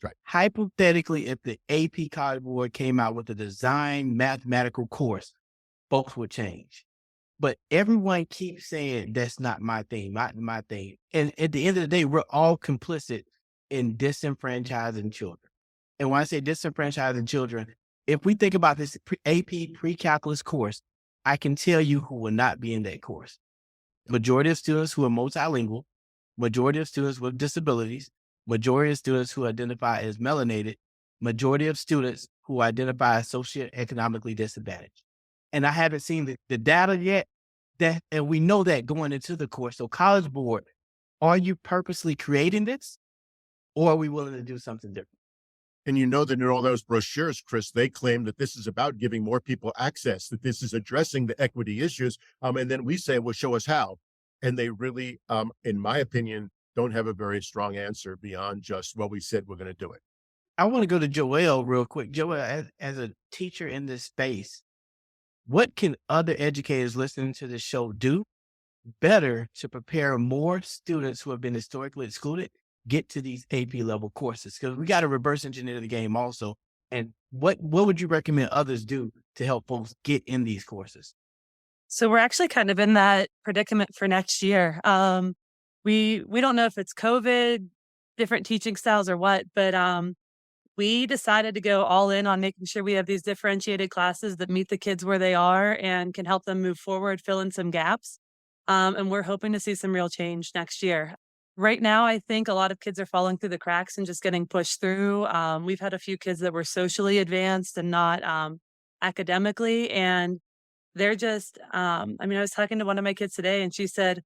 Right. Hypothetically, if the AP College Board came out with a design mathematical course, folks would change. But everyone keeps saying that's not my thing, not my thing. And at the end of the day, we're all complicit in disenfranchising children. And when I say disenfranchising children, if we think about this AP pre-calculus course, I can tell you who will not be in that course. Majority of students who are multilingual, majority of students with disabilities, majority of students who identify as melanated, majority of students who identify as socioeconomically disadvantaged. and I haven't seen the data yet. And we know that going into the course. So College Board, are you purposely creating this, or are we willing to do something different? And you know that in all those brochures, Chris, they claim that this is about giving more people access, that this is addressing the equity issues. And then we say, well, show us how. And they really, in my opinion, don't have a very strong answer beyond just, well, we said we're going to do it. I want to go to Joelle real quick. Joelle, as a teacher in this space, what can other educators listening to this show do better to prepare more students who have been historically excluded get to these AP level courses? Because we got to reverse engineer the game also. And what would you recommend others do to help folks get in these courses? So we're actually kind of in that predicament for next year. We don't know if it's COVID, different teaching styles or what, but we decided to go all in on making sure we have these differentiated classes that meet the kids where they are and can help them move forward, fill in some gaps. And we're hoping to see some real change next year. Right now, I think a lot of kids are falling through the cracks and just getting pushed through. We've had a few kids that were socially advanced and not academically. And they're just, I was talking to one of my kids today and she said,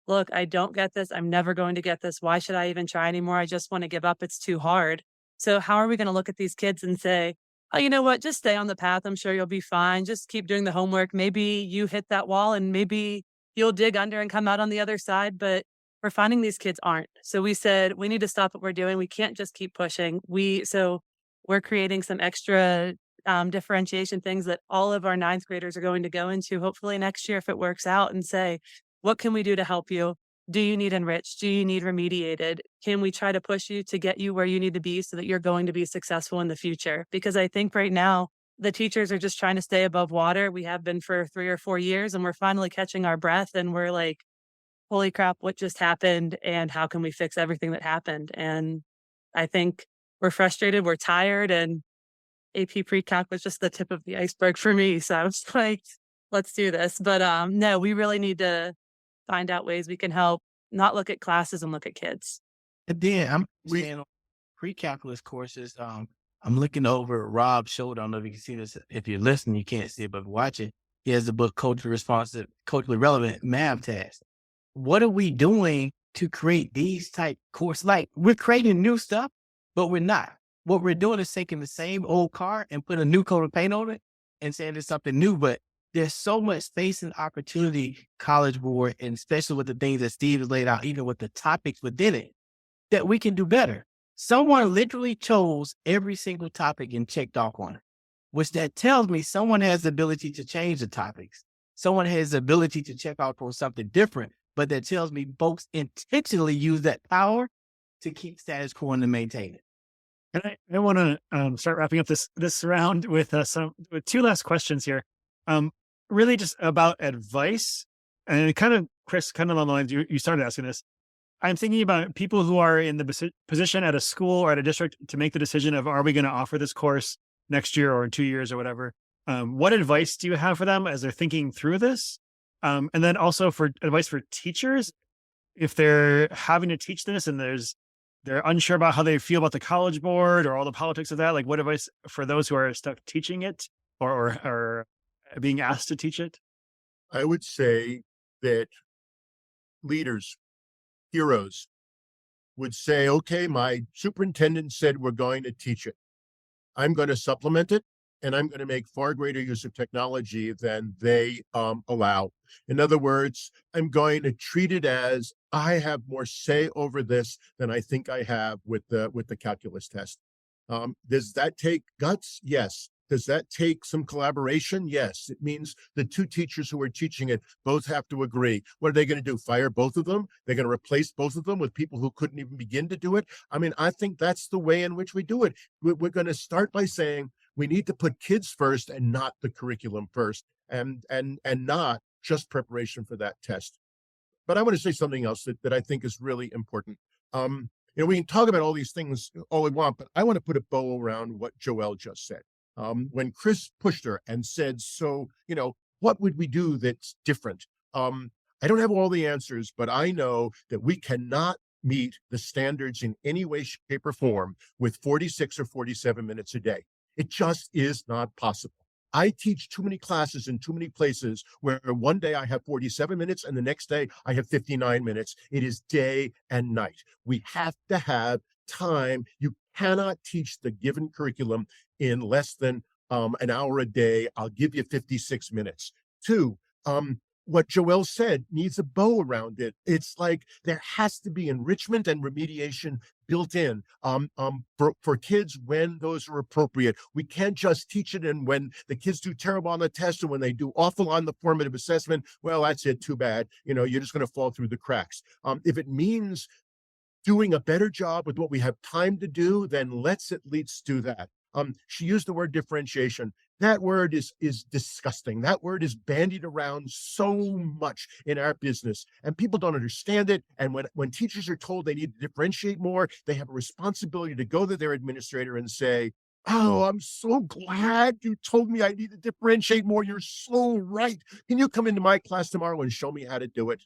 look, I don't get this. I'm never going to get this. Why should I even try anymore? I just want to give up. It's too hard. So how are we going to look at these kids and say, oh, you know what? Just stay on the path. I'm sure you'll be fine. Just keep doing the homework. Maybe you hit that wall and maybe you'll dig under and come out on the other side. But we're finding these kids aren't. So we said, we need to stop what we're doing. We can't just keep pushing. So we're creating some extra differentiation things that all of our ninth graders are going to go into hopefully next year if it works out, and say, what can we do to help you? Do you need enriched? Do you need remediated? Can we try to push you to get you where you need to be so that you're going to be successful in the future? Because I think right now the teachers are just trying to stay above water. We have been for 3 or 4 years, and we're finally catching our breath and we're like, holy crap, what just happened? And how can we fix everything that happened? And I think we're frustrated, we're tired, and AP PreCalc was just the tip of the iceberg for me. So I was like, let's do this. But no, we really need to find out ways we can help, not look at classes and look at kids. And then I'm saying on pre-calculus courses, I'm looking over Rob's shoulder. I don't know if you can see this. If you're listening, you can't see it, but watch it. He has the book, Culturally Responsive, Culturally Relevant Math Tasks. What are we doing to create these type courses? Like, we're creating new stuff, but we're not. What we're doing is taking the same old car and put a new coat of paint on it and saying it's something new. But there's so much space and opportunity, College Board, and especially with the things that Steve has laid out, even with the topics within it, that we can do better. Someone literally chose every single topic and checked off on it, which that tells me someone has the ability to change the topics. Someone has the ability to check out for something different, but that tells me folks intentionally use that power to keep status quo and to maintain it. And I want to start wrapping up this round with two last questions here. Really just about advice, and kind of, Chris, kind of on the lines you started asking this. I'm thinking about people who are in the position at a school or at a district to make the decision of, are we going to offer this course next year or in 2 years or whatever? What advice do you have for them as they're thinking through this? And then also for advice for teachers, if they're having to teach this and they're unsure about how they feel about the College Board or all the politics of that, like what advice for those who are stuck teaching it or being asked to teach it? I would say that leaders, heroes, would say, okay, my superintendent said we're going to teach it. I'm going to supplement it, and I'm going to make far greater use of technology than they allow. In other words, I'm going to treat it as I have more say over this than I think I have with the calculus test. Does that take guts? Yes. Does that take some collaboration? Yes. It means the two teachers who are teaching it both have to agree. What are they going to do? Fire both of them? They're going to replace both of them with people who couldn't even begin to do it? I mean, I think that's the way in which we do it. We're going to start by saying we need to put kids first and not the curriculum first, and not just preparation for that test. But I want to say something else that I think is really important. We can talk about all these things all we want, but I want to put a bow around what Joelle just said. When Chris pushed her and said, so, what would we do that's different? I don't have all the answers, but I know that we cannot meet the standards in any way, shape, or form with 46 or 47 minutes a day. It just is not possible. I teach too many classes in too many places where one day I have 47 minutes and the next day I have 59 minutes. It is day and night. We have to have time. You cannot teach the given curriculum in less than an hour a day. I'll give you 56 minutes. Two, what Joelle said needs a bow around it. It's like there has to be enrichment and remediation built in for kids when those are appropriate. We can't just teach it, and when the kids do terrible on the test and when they do awful on the formative assessment, well, that's it, too bad. You're just going to fall through the cracks. If it means doing a better job with what we have time to do, then let's at least do that. She used the word differentiation. That word is disgusting. That word is bandied around so much in our business, and people don't understand it. And when teachers are told they need to differentiate more, they have a responsibility to go to their administrator and say, "Oh, I'm so glad you told me I need to differentiate more. You're so right. Can you come into my class tomorrow and show me how to do it?"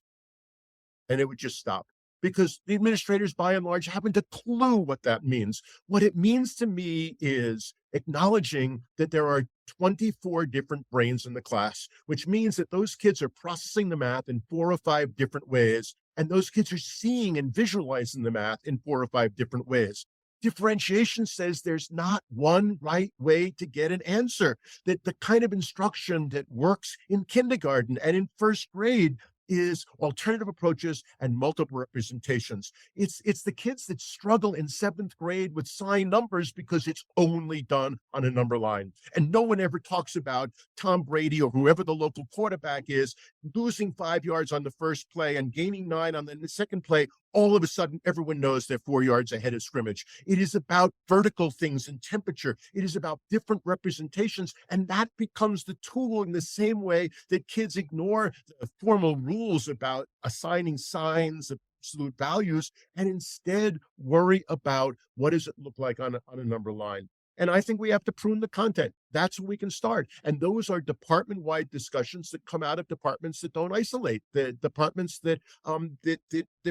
And it would just stop, because the administrators, by and large, haven't a clue what that means. What it means to me is acknowledging that there are 24 different brains in the class, which means that those kids are processing the math in 4 or 5 different ways, and those kids are seeing and visualizing the math in 4 or 5 different ways. Differentiation says there's not one right way to get an answer, that the kind of instruction that works in kindergarten and in first grade is alternative approaches and multiple representations. It's the kids that struggle in 7th grade with sign numbers because it's only done on a number line. And no one ever talks about Tom Brady or whoever the local quarterback is losing 5 yards on the first play and gaining 9 on the second play. All of a sudden, everyone knows they're 4 yards ahead of scrimmage. It is about vertical things and temperature. It is about different representations, and that becomes the tool in the same way that kids ignore the formal rules about assigning signs, absolute values, and instead worry about what does it look like on a number line. And I think we have to prune the content. That's where we can start. And those are department-wide discussions that come out of departments that don't isolate, the departments that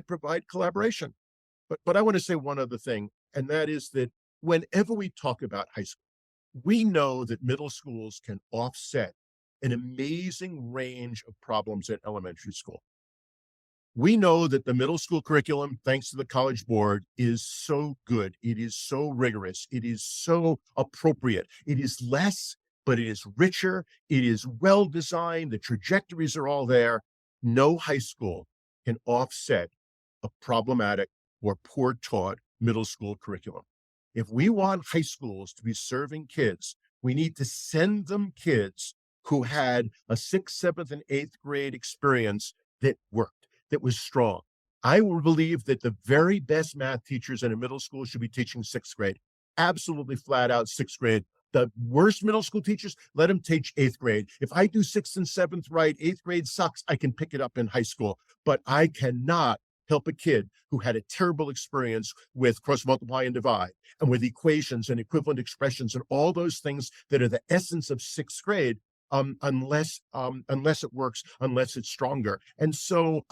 provide collaboration. But I want to say one other thing, and that is that whenever we talk about high school, we know that middle schools can offset an amazing range of problems at elementary school. We know that the middle school curriculum, thanks to the College Board, is so good. It is so rigorous. It is so appropriate. It is less, but it is richer. It is well designed. The trajectories are all there. No high school can offset a problematic or poor taught middle school curriculum. If we want high schools to be serving kids, we need to send them kids who had a 6th, 7th, and 8th grade experience that worked, that was strong. I will believe that the very best math teachers in a middle school should be teaching 6th grade. Absolutely flat out 6th grade. The worst middle school teachers, let them teach 8th grade. If I do 6th and 7th right, 8th grade sucks, I can pick it up in high school. But I cannot help a kid who had a terrible experience with cross multiply and divide and with equations and equivalent expressions and all those things that are the essence of 6th grade, unless it works, unless it's stronger. And so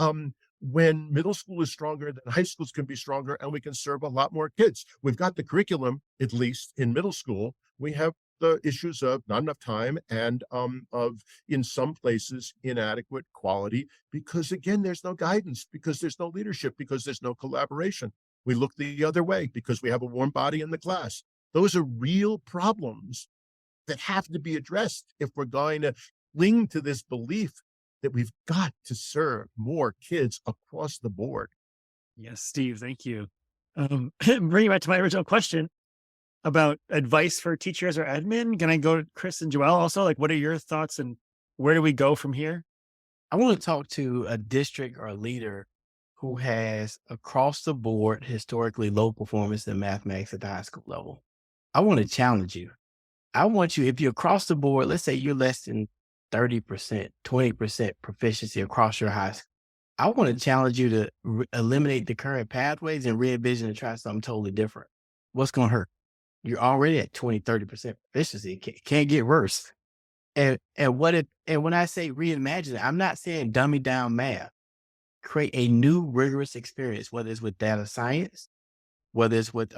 when middle school is stronger, then high schools can be stronger, and we can serve a lot more kids. We've got the curriculum, at least in middle school. We have the issues of not enough time and of, in some places, inadequate quality, because again, there's no guidance, because there's no leadership, because there's no collaboration. We look the other way because we have a warm body in the class. Those are real problems that have to be addressed if we're going to cling to this belief that we've got to serve more kids across the board. Yes, Steve, thank you. Bringing back to my original question about advice for teachers or admin, can I go to Chris and Joelle also? Like, what are your thoughts and where do we go from here? I want to talk to a district or a leader who has across the board historically low performance in mathematics at the high school level. I want to challenge you. I want you, if you're across the board, let's say you're less than 30%, 20% proficiency across your high school. I want to challenge you to eliminate the current pathways and re-envision and try something totally different. What's going to hurt? You're already at 20, 30% proficiency. It can't get worse. And when I say reimagine it, I'm not saying dummy down math. Create a new rigorous experience, whether it's with data science, whether it's with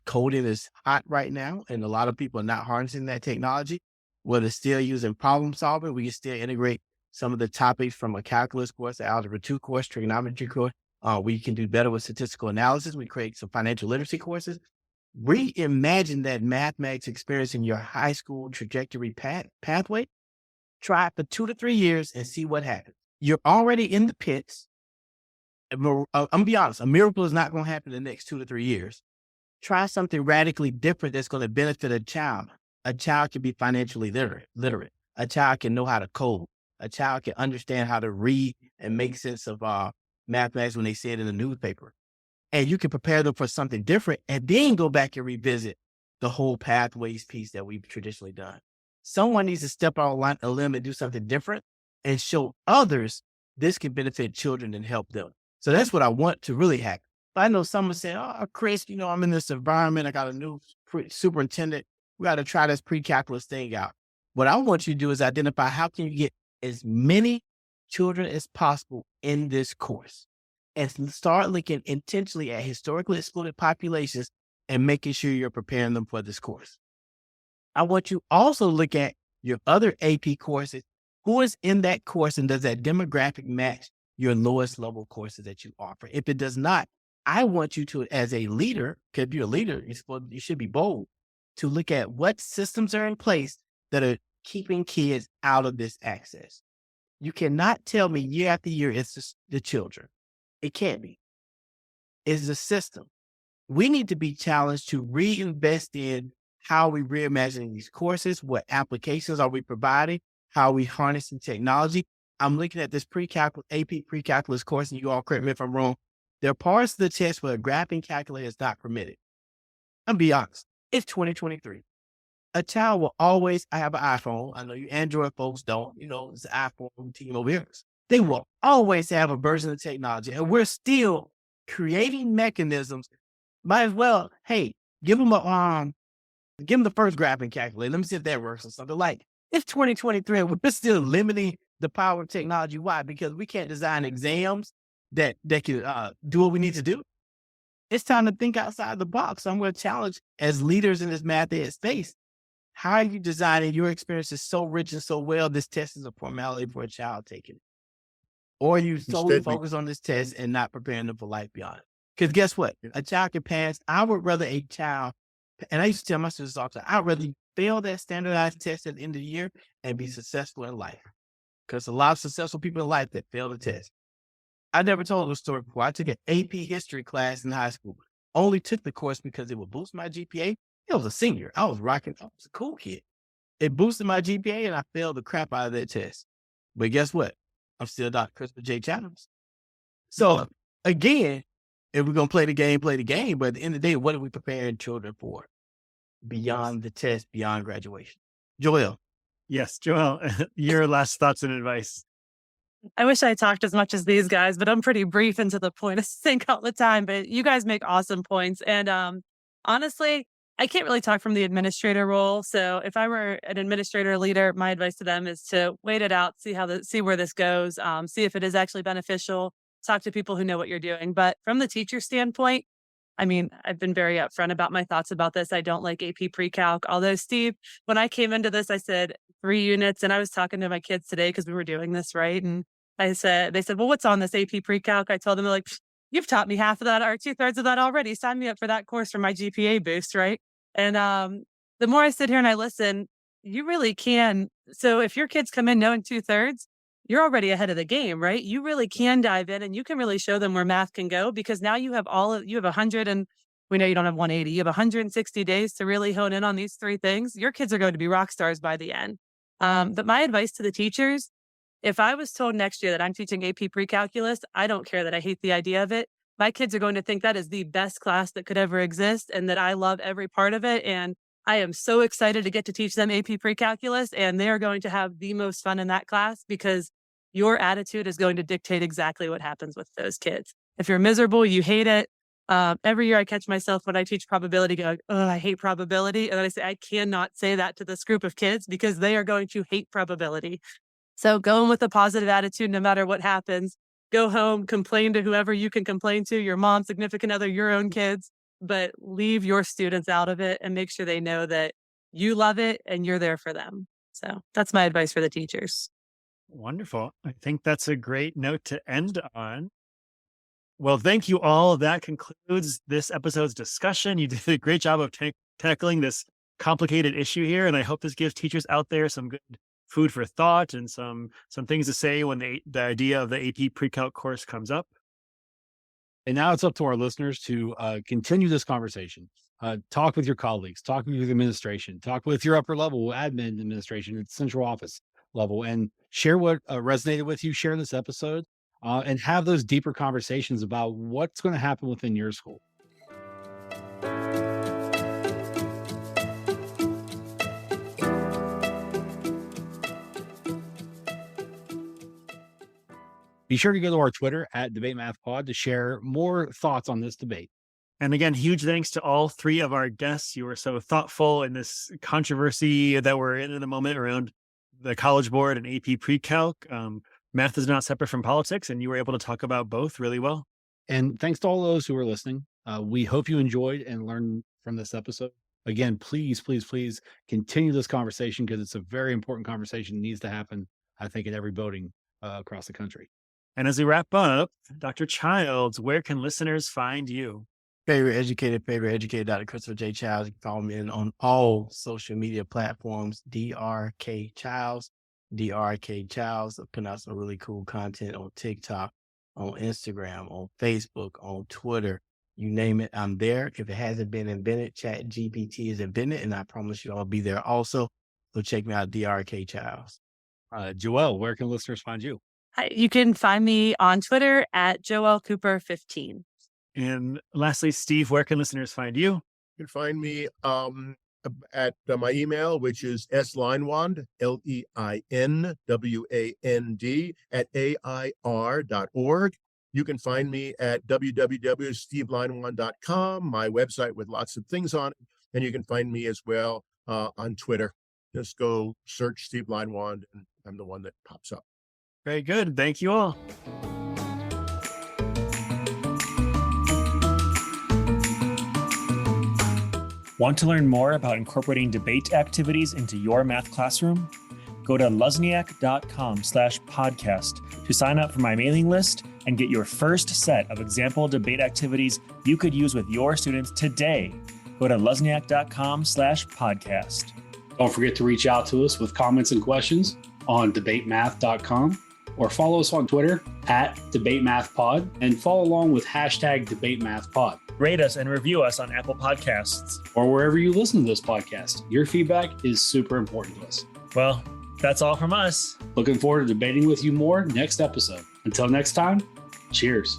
coding is hot right now, and a lot of people are not harnessing that technology. where they're still using problem solving. We can still integrate some of the topics from a calculus course, an algebra 2 course, trigonometry course. We can do better with statistical analysis. We create some financial literacy courses. Reimagine that mathematics experience in your high school trajectory pathway. Try it for 2 to 3 years and see what happens. You're already in the pits. I'm going to be honest, a miracle is not going to happen in the next 2 to 3 years. Try something radically different that's going to benefit a child. A child can be financially literate. A child can know how to code. A child can understand how to read and make sense of mathematics when they see it in the newspaper. And you can prepare them for something different and then go back and revisit the whole pathways piece that we've traditionally done. Someone needs to step out on a limb and do something different and show others this can benefit children and help them. So that's what I want to really happen. I know someone saying, oh, Chris, I'm in this environment. I got a new superintendent. We got to try this pre-calculus thing out. What I want you to do is identify how can you get as many children as possible in this course and start looking intentionally at historically excluded populations and making sure you're preparing them for this course. I want you also to look at your other AP courses. Who is in that course and does that demographic match your lowest level courses that you offer? If it does not, I want you to, as a leader, because if you're a leader, you should be bold to look at what systems are in place that are keeping kids out of this access. You cannot tell me year after year it's just the children. It can't be. It's the system. We need to be challenged to reinvest in how we reimagining these courses, what applications are we providing, how are we harnessing technology. I'm looking at this AP PreCalculus course, and you all correct me if I'm wrong. There are parts of the test where a graphing calculator is not permitted. I'll be honest. It's 2023. A child will always have an iPhone. I know you Android folks don't. It's an iPhone team over here. They will always have a version of technology, and we're still creating mechanisms. Might as well, hey, give them the first graphing calculator. Let me see if that works or something like. It's 2023, and we're still limiting the power of technology. Why? Because we can't design exams that can do what we need to do. It's time to think outside the box. I'm going to challenge as leaders in this math ed space. How are you designing your experiences so rich and so well? This test is a formality for a child taking it. Or you solely focus on this test and not preparing them for life beyond. Because guess what? A child can pass. I would rather a child, and I used to tell my students all the time, I'd rather you fail that standardized test at the end of the year and be successful in life. Because a lot of successful people in life that fail the test. I never told the story before. I took an AP history class in high school. Only took the course because it would boost my GPA. I was a senior. I was a cool kid. It boosted my GPA and I failed the crap out of that test. But guess what? I'm still Dr. Christopher J. Chalmers. So again, if we're going to play the game, play the game. But at the end of the day, what are we preparing children for? Beyond the test, beyond graduation. Joel. Yes, Joel, your last thoughts and advice. I wish I talked as much as these guys, but I'm pretty brief and to the point. I think all the time, but you guys make awesome points. And honestly, I can't really talk from the administrator role. So if I were an administrator leader, my advice to them is to wait it out, see where this goes, see if it is actually beneficial, talk to people who know what you're doing. But from the teacher standpoint, I mean, I've been very upfront about my thoughts about this. I don't like AP PreCalc. Although, Steve, when I came into this, I said 3 units, and I was talking to my kids today because we were doing this, right? And they said, well, what's on this AP PreCalc? I told them, they're like, you've taught me half of that or 2/3 of that already. Sign me up for that course for my GPA boost, right? And the more I sit here and I listen, you really can. So if your kids come in knowing 2/3, you're already ahead of the game, right? You really can dive in and you can really show them where math can go, because now you have 100, and we know you don't have 180. You have 160 days to really hone in on these 3 things. Your kids are going to be rock stars by the end. But my advice to the teachers, if I was told next year that I'm teaching AP PreCalculus, I don't care that I hate the idea of it. My kids are going to think that is the best class that could ever exist and that I love every part of it. And I am so excited to get to teach them AP PreCalculus, and they are going to have the most fun in that class because your attitude is going to dictate exactly what happens with those kids. If you're miserable, you hate it. Every year I catch myself when I teach probability going, oh, I hate probability. And then I say, I cannot say that to this group of kids because they are going to hate probability. So go in with a positive attitude no matter what happens. Go home, complain to whoever you can complain to, your mom, significant other, your own kids, but leave your students out of it and make sure they know that you love it and you're there for them. So that's my advice for the teachers. Wonderful. I think that's a great note to end on. Well, thank you all. That concludes this episode's discussion. You did a great job of tackling this complicated issue here, and I hope this gives teachers out there some good food for thought and some things to say when the idea of the AP PreCalc course comes up. And now it's up to our listeners to continue this conversation. Talk with your colleagues, talk with your administration, talk with your upper level admin administration at central office level, and share what resonated with you, share this episode, and have those deeper conversations about what's going to happen within your school. Be sure to go to our Twitter at DebateMathPod to share more thoughts on this debate. And again, huge thanks to all three of our guests. You were so thoughtful in this controversy that we're in the moment around the College Board and AP PreCalc. Math is not separate from politics, and you were able to talk about both really well. And thanks to all those who are listening. We hope you enjoyed and learned from this episode. Again, please, please, please continue this conversation because it's a very important conversation that needs to happen, I think, in every building across the country. And as we wrap up, Dr. Childs, where can listeners find you? Favorite educator, Dr. Christopher J. Childs. You can follow me on all social media platforms, DRK Childs. I'm putting out some really cool content on TikTok, on Instagram, on Facebook, on Twitter. You name it, I'm there. If it hasn't been invented, ChatGPT is invented, and I promise you I'll be there also. So check me out, DRK Childs. Joelle, where can listeners find you? You can find me on Twitter at Joelle Cooper 15. And lastly, Steve, where can listeners find you? You can find me at my email, which is slinewand, LEINWAND @AIR.org. You can find me at www.stevelinewand.com, my website with lots of things on it. And you can find me as well on Twitter. Just go search Steve Linewand, and I'm the one that pops up. Very good. Thank you all. Want to learn more about incorporating debate activities into your math classroom? Go to luzniak.com/podcast to sign up for my mailing list and get your first set of example debate activities you could use with your students today. Go to luzniak.com/podcast. Don't forget to reach out to us with comments and questions on debatemath.com or follow us on Twitter at DebateMathPod and follow along with #DebateMathPod. Rate us and review us on Apple Podcasts. Or wherever you listen to this podcast. Your feedback is super important to us. Well, that's all from us. Looking forward to debating with you more next episode. Until next time, cheers.